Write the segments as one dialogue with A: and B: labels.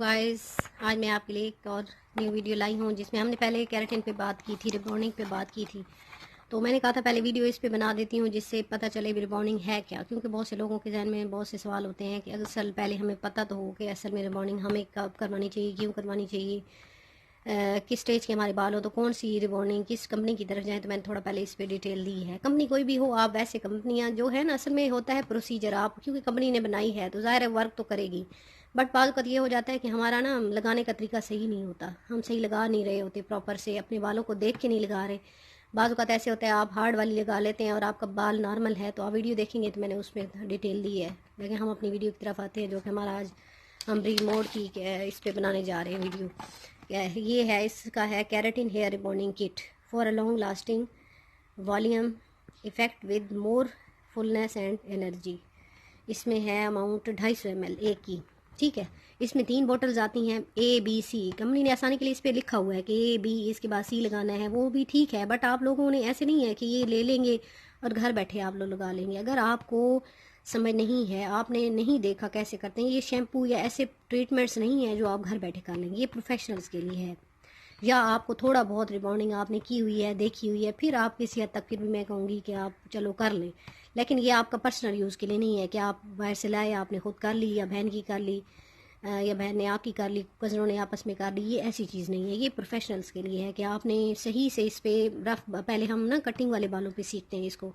A: Guys, आज मैं आपके लिए एक और न्यू वीडियो लाई हूँ जिसमें हमने पहले केराटिन पे बात की थी, रिबॉन्डिंग पे बात की थी। तो मैंने कहा था पहले वीडियो इस पे बना देती हूँ जिससे पता चले रिबॉन्डिंग है क्या, क्योंकि बहुत से लोगों के जहन में बहुत से सवाल होते हैं कि असल पहले हमें पता तो हो कि असल में रिबॉन्डिंग हमें कब करवानी चाहिए, क्यों करवानी चाहिए, किस स्टेज के हमारे बाल हो तो कौन सी रिबॉन्डिंग किस कंपनी की तरफ जाए। तो मैंने थोड़ा पहले इस पे डिटेल दी है। कंपनी कोई भी हो, आप वैसे कंपनियां जो है ना, असल में होता है प्रोसीजर, आप क्योंकि कंपनी ने बनाई है तो ज़ाहिर है वर्क तो करेगी, बट बात का ये हो जाता है कि हमारा ना लगाने का तरीका सही नहीं होता, हम सही लगा नहीं रहे होते, प्रॉपर से अपने बालों को देख के नहीं लगा रहे। बाज़ औक़ात ऐसे होता है आप हार्ड वाली लगा लेते हैं और आपका बाल नॉर्मल है, तो आप वीडियो देखेंगे तो मैंने उसमें डिटेल दी है। लेकिन हम अपनी वीडियो की तरफ आते हैं जो कि हमारा आज हम रिमोट की इस पर बनाने जा रहे हैं वीडियो। ये है, इसका है keratin hair rebonding kit for a long lasting volume effect with more fullness and energy. इसमें है अमाउंट 250 ml एक की, ठीक है। इसमें 3 बॉटल्स आती हैं, ए बी सी। कंपनी ने आसानी के लिए इस पर लिखा हुआ है कि ए बी, इसके बाद सी लगाना है, वो भी ठीक है, बट आप लोगों ने ऐसे नहीं है कि ये ले लेंगे और घर बैठे आप लोग लगा लेंगे। अगर आपको समझ नहीं है, आपने नहीं देखा कैसे करते हैं, ये शैम्पू या ऐसे ट्रीटमेंट्स नहीं है जो आप घर बैठे कर लेंगे, ये प्रोफेशनल्स के लिए है। या आपको थोड़ा बहुत रिबॉन्डिंग आपने की हुई है, देखी हुई है, फिर आप किसी हद तक फिर भी मैं कहूँगी कि आप चलो कर लें, लेकिन ये आपका पर्सनल यूज़ के लिए नहीं है कि आप बाहर से लाए, आपने खुद कर ली या बहन की कर ली, या बहन ने आपकी कर ली, कज़नों ने आपस में कर ली। ये ऐसी चीज़ नहीं है, ये प्रोफेशनल्स के लिए है कि आपने सही से इस पर रफ, पहले हम ना कटिंग वाले बालों पे सीखते हैं इसको।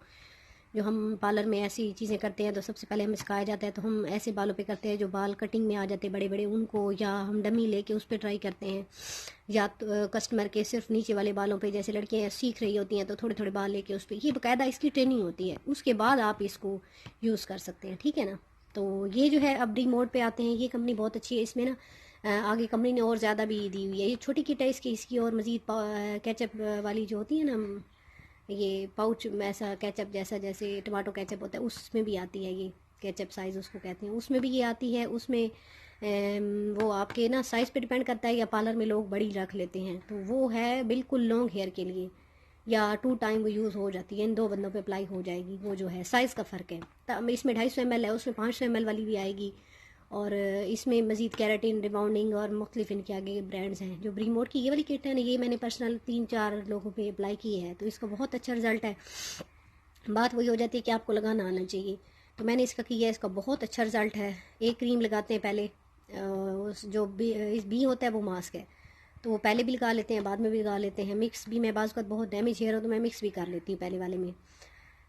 A: जो हम पार्लर में ऐसी चीज़ें करते हैं तो सबसे पहले हमें सिखाया जाता है, तो हम ऐसे बालों पे करते हैं जो बाल कटिंग में आ जाते हैं बड़े बड़े, उनको, या हम डमी लेके उस पर ट्राई करते हैं, या तो कस्टमर के सिर्फ नीचे वाले बालों पे, जैसे लड़कियां सीख रही होती हैं तो थोड़े थोड़े बाल लेके उस पर, ये बाकायदा इसकी ट्रेनिंग होती है, उसके बाद आप इसको यूज़ कर सकते हैं, ठीक है ना। तो ये जो है अब डी मोड पे आते हैं, ये कंपनी बहुत अच्छी है। इसमें ना आगे कंपनी ने और ज़्यादा भी दी हुई है, ये छोटी किट है इसकी और मज़ीद केचप वाली जो होती है ना, ये पाउच में ऐसा केचप जैसा, जैसे टमाटो केचप होता है उसमें भी आती है, ये केचप साइज़ उसको कहते हैं, उसमें भी ये आती है। उसमें वो आपके ना साइज़ पे डिपेंड करता है, या पार्लर में लोग बड़ी रख लेते हैं, तो वो है बिल्कुल लॉन्ग हेयर के लिए, या 2 टाइम वो यूज़ हो जाती है, इन 2 बंदों पे अप्लाई हो जाएगी। वो जो है साइज़ का फ़र्क है, तब इसमें 250 ml है, उसमें 500 ml वाली भी आएगी। और इसमें मज़ीद केराटिन, रिबाउंडिंग और मुख्तलिफ इनके आगे ब्रांड्स हैं। जो ब्रीमोड की ये वाली किट है ना, ये मैंने पर्सनल 3-4 लोगों पे अप्लाई की है, तो इसका बहुत अच्छा रिज़ल्ट है। बात वही हो जाती है कि आपको लगाना आना चाहिए, तो मैंने इसका किया है, इसका बहुत अच्छा रिज़ल्ट है। एक क्रीम लगाते हैं पहले, उस जो बी होता है वो मास्क है, तो वो पहले भी लगा लेते हैं, बाद में भी लगा लेते हैं। मिक्स भी मैं बाज़ वक़्त बहुत डैमेज हेयर हो तो मैं मिक्स भी कर लेती हूँ पहले वाले में,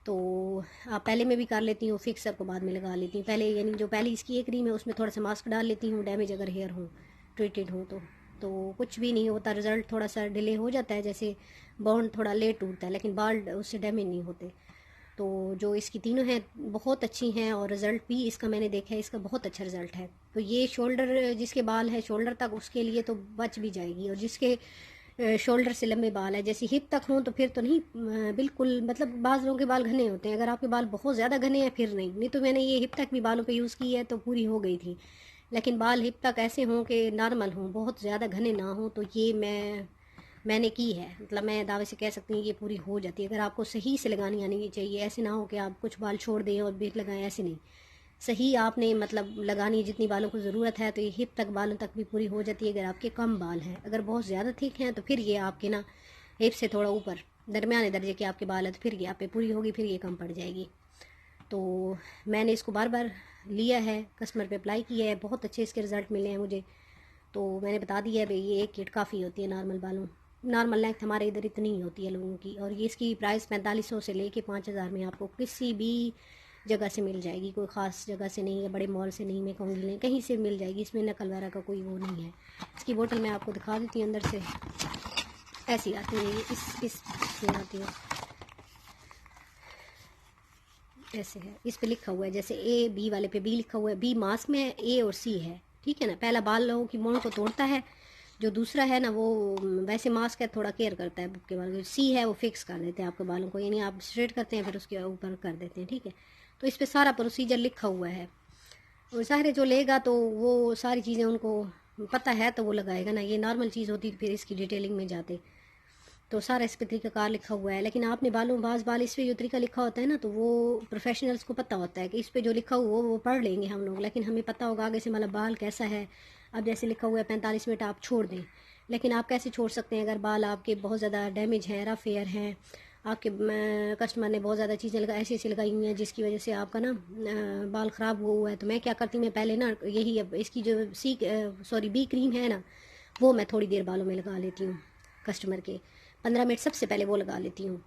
A: तो आप पहले में भी कर लेती हूँ, फिक्सर को बाद में लगा लेती हूँ। पहले यानी जो पहली इसकी एक क्रीम है उसमें थोड़ा सा मास्क डाल लेती हूँ, डैमेज अगर हेयर हो, ट्रीटेड हो तो कुछ भी नहीं होता, रिज़ल्ट थोड़ा सा डिले हो जाता है, जैसे बॉन्ड थोड़ा लेट टूटता है, लेकिन बाल उससे डैमेज नहीं होते। तो जो इसकी तीनों हैं बहुत अच्छी हैं, और रिज़ल्ट भी इसका मैंने देखा है, इसका बहुत अच्छा रिज़ल्ट है। तो ये शोल्डर, जिसके बाल है शोल्डर तक, उसके लिए तो बच भी जाएगी, और जिसके शोल्डर से लंबे बाल है, जैसे हिप तक हों तो फिर तो नहीं, बिल्कुल, मतलब बाज़ लोगों के बाल घने होते हैं, अगर आपके बाल बहुत ज़्यादा घने हैं फिर नहीं तो मैंने ये हिप तक भी बालों पे यूज़ की है तो पूरी हो गई थी। लेकिन बाल हिप तक ऐसे हों कि नॉर्मल हों, बहुत ज़्यादा घने ना हों, तो ये मैंने की है, मतलब मैं दावे से कह सकती हूँ ये पूरी हो जाती है। अगर आपको सही से लगानी आनी चाहिए, ऐसे ना हो कि आप कुछ बाल छोड़ दें और बेट लगाएं, ऐसे नहीं, सही आपने मतलब लगानी, जितनी बालों को ज़रूरत है तो ये हिप तक बालों तक भी पूरी हो जाती है। अगर आपके कम बाल हैं, अगर बहुत ज़्यादा थिक हैं तो फिर ये आपके ना हिप से थोड़ा ऊपर दरमियाने दर्जे के आपके बाल है तो फिर ये आप पे पूरी होगी, फिर ये कम पड़ जाएगी। तो मैंने इसको बार बार लिया है, कस्टमर पे अप्लाई किया है, बहुत अच्छे इसके रिज़ल्ट मिले हैं मुझे। तो मैंने बता दिया है भाई, ये एक किट काफ़ी होती है नॉर्मल बालों, नॉर्मल लेंथ हमारे इधर इतनी ही होती है लोगों की, और ये इसकी प्राइस 4500 से लेके 5000 में आपको किसी भी जगह से मिल जाएगी, कोई ख़ास जगह से नहीं है, बड़े मॉल से नहीं, मैं कहूँगी नहीं, कहीं से मिल जाएगी, इसमें नकल वगैरह का कोई वो नहीं है। इसकी बोतल मैं आपको दिखा देती हूँ, अंदर से ऐसी आती है, ये इस में आती है, ऐसे है, इस पे लिखा हुआ है, जैसे ए बी वाले पे बी लिखा हुआ है, बी मास्क में है, ए और सी है, ठीक है ना। पहला बाल लोगों की मोड़ को तोड़ता है, जो दूसरा है ना वो वैसे मास्क है, थोड़ा केयर करता है आपके बालों को, सी है वो फिक्स कर देते हैं आपके बालों को, यानी आप स्ट्रेट करते हैं फिर उसके ऊपर कर देते हैं, ठीक है। तो इस पर सारा प्रोसीजर लिखा हुआ है, और ज़ाहिर जो लेगा तो वो सारी चीज़ें उनको पता है तो वो लगाएगा ना, ये नॉर्मल चीज़ होती फिर इसकी डिटेलिंग में जाते तो सारा इस पर तरीक़ाकार लिखा हुआ है। लेकिन आपने बाज़ बाल इस पर जो तरीका लिखा होता है ना, तो वो प्रोफेशनल्स को पता होता है कि इस पे जो लिखा हुआ वो पढ़ लेंगे हम लोग, लेकिन हमें पता होगा आगे से मतलब बाल कैसा है, अब जैसे लिखा हुआ है 45 मिनट आप छोड़ दें, लेकिन आप कैसे छोड़ सकते हैं अगर बाल आपके बहुत ज़्यादा डैमेज हैं, रफ एयर हैं, आपके कस्टमर ने बहुत ज़्यादा चीज़ें ऐसी ऐसी लगाई हुई हैं जिसकी वजह से आपका ना बाल ख़राब हुआ है। तो मैं क्या करती हूँ, मैं पहले ना यही अब इसकी जो बी क्रीम है ना, वो मैं थोड़ी देर बालों में लगा लेती हूँ कस्टमर के, 15 मिनट सबसे पहले वो लगा लेती हूँ।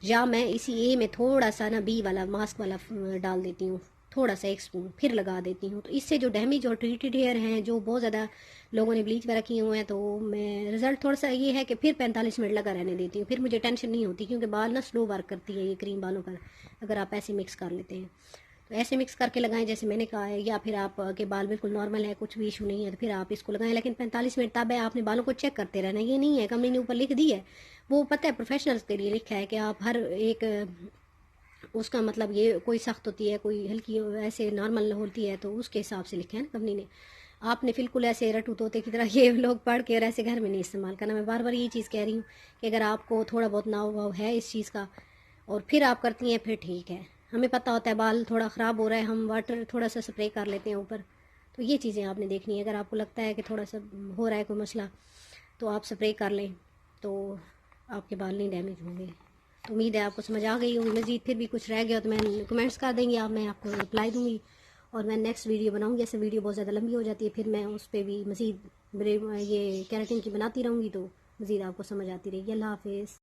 A: या मैं इसी ए में थोड़ा सा ना बी वाला मास्क वाला डाल देती हूँ, थोड़ा सा 1 स्पून, फिर लगा देती हूँ। तो इससे जो डैमेज और ट्रीटेड हेयर हैं, जो बहुत ज़्यादा लोगों ने ब्लीच वगैरह किए हुए हैं, तो मैं रिज़ल्ट थोड़ा सा ये है कि फिर 45 मिनट लगा रहने देती हूँ, फिर मुझे टेंशन नहीं होती, क्योंकि बाल ना स्लो वर्क करती है ये क्रीम बालों पर, अगर आप ऐसे मिक्स कर लेते हैं। तो ऐसे मिक्स करके लगाएं जैसे मैंने कहा है, या फिर आप के बाल बिल्कुल नॉर्मल है, कुछ भी इशू नहीं है, तो फिर आप इसको लगाएं। लेकिन 45 मिनट तब है, आपने बालों को चेक करते रहना। ये नहीं है कंपनी ने ऊपर लिख दी है, वो पता है प्रोफेशनल्स के लिए लिखा है कि आप हर एक उसका मतलब ये कोई सख्त होती है, कोई हल्की ऐसे नॉर्मल होती है, तो उसके हिसाब से लिखे हैं ना कंपनी ने। आपने बिल्कुल ऐसे रटू तोते की तरह ये लोग पढ़ के और ऐसे घर में नहीं इस्तेमाल करना। मैं बार बार ये चीज़ कह रही हूँ कि अगर आपको थोड़ा बहुत नाव है इस चीज़ का और फिर आप करती हैं, फिर ठीक है। हमें पता होता है बाल थोड़ा ख़राब हो रहा है, हम वाटर थोड़ा सा स्प्रे कर लेते हैं ऊपर, तो ये चीज़ें आपने देखनी है। अगर आपको लगता है कि थोड़ा सा हो रहा है कोई मसला, तो आप स्प्रे कर लें, तो आपके बाल नहीं डैमेज होंगे। तो उम्मीद है आपको समझ आ गई होगी। मज़ीद फिर भी कुछ रह गया तो मैं कमेंट्स कर देंगे आप, मैं आपको रिप्लाई दूँगी और मैं नेक्स्ट वीडियो बनाऊँगी। ऐसे वीडियो बहुत ज़्यादा लंबी हो जाती है, फिर मैं उस पर भी मज़ीद ये कैरेटिन की बनाती रहूँगी, तो मज़ीद आपको समझ आती रहेगी। अल्लाह हाफिज़।